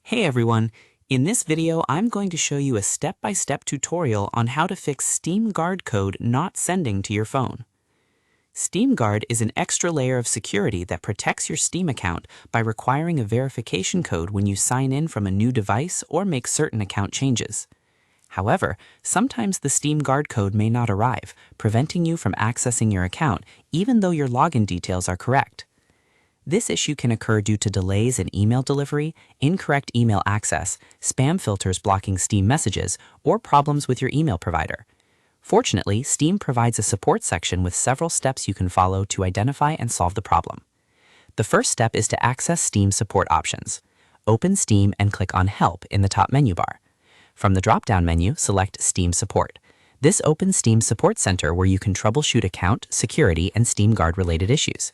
Hey everyone, in this video I'm going to show you a step-by-step tutorial on how to fix Steam Guard code not sending to your phone. Steam Guard is an extra layer of security that protects your Steam account by requiring a verification code when you sign in from a new device or make certain account changes. However, sometimes the Steam Guard code may not arrive, preventing you from accessing your account even though your login details are correct. This issue can occur due to delays in email delivery, incorrect email access, spam filters blocking Steam messages, or problems with your email provider. Fortunately, Steam provides a support section with several steps you can follow to identify and solve the problem. The first step is to access Steam support options. Open Steam and click on Help in the top menu bar. From the drop-down menu, select Steam Support. This opens Steam Support Center where you can troubleshoot account, security, and Steam Guard-related issues.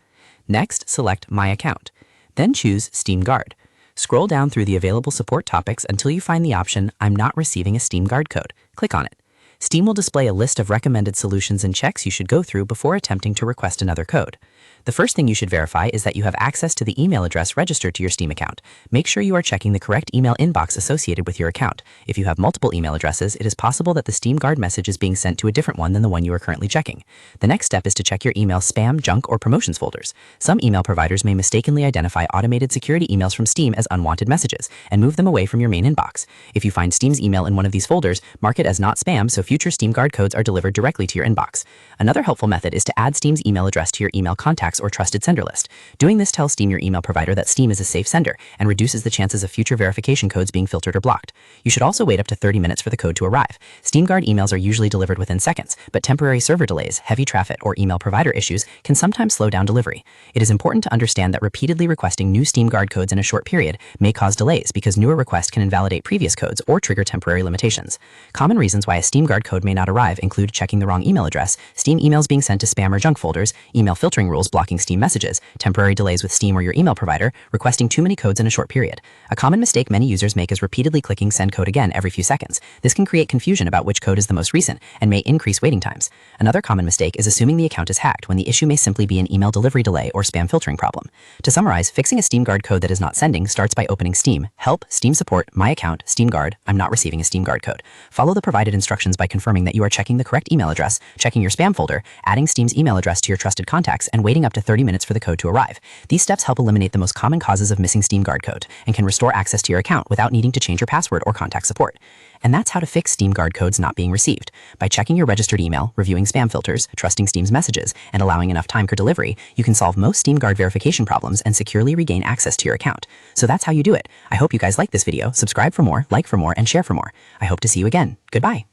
Next, select My Account. Then choose Steam Guard. Scroll down through the available support topics until you find the option I'm not receiving a Steam Guard code. Click on it. Steam will display a list of recommended solutions and checks you should go through before attempting to request another code. The first thing you should verify is that you have access to the email address registered to your Steam account. Make sure you are checking the correct email inbox associated with your account. If you have multiple email addresses, it is possible that the Steam Guard message is being sent to a different one than the one you are currently checking. The next step is to check your email spam, junk, or promotions folders. Some email providers may mistakenly identify automated security emails from Steam as unwanted messages and move them away from your main inbox. If you find Steam's email in one of these folders, mark it as not spam so future Steam Guard codes are delivered directly to your inbox. Another helpful method is to add Steam's email address to your email contacts or trusted sender list. Doing this tells Steam your email provider that Steam is a safe sender and reduces the chances of future verification codes being filtered or blocked. You should also wait up to 30 minutes for the code to arrive. Steam Guard emails are usually delivered within seconds, but temporary server delays, heavy traffic, or email provider issues can sometimes slow down delivery. It is important to understand that repeatedly requesting new Steam Guard codes in a short period may cause delays because newer requests can invalidate previous codes or trigger temporary limitations. Common reasons why a Steam Guard code may not arrive include checking the wrong email address, Steam emails being sent to spam or junk folders, email filtering rules blocking Steam messages, temporary delays with Steam or your email provider, requesting too many codes in a short period. A common mistake many users make is repeatedly clicking send code again every few seconds. This can create confusion about which code is the most recent and may increase waiting times. Another common mistake is assuming the account is hacked when the issue may simply be an email delivery delay or spam filtering problem. To summarize, fixing a Steam Guard code that is not sending starts by opening Steam, Help, Steam Support, My Account, Steam Guard, I'm not receiving a Steam Guard code. Follow the provided instructions by confirming that you are checking the correct email address, checking your spam folder, adding Steam's email address to your trusted contacts, and waiting up to 30 minutes for the code to arrive. These steps help eliminate the most common causes of missing Steam Guard code and can restore access to your account without needing to change your password or contact support. And that's how to fix Steam Guard codes not being received. By checking your registered email, reviewing spam filters, trusting Steam's messages, and allowing enough time for delivery, you can solve most Steam Guard verification problems and securely regain access to your account. So that's how you do it. I hope you guys like this video. Subscribe for more, like for more, and share for more. I hope to see you again. Goodbye.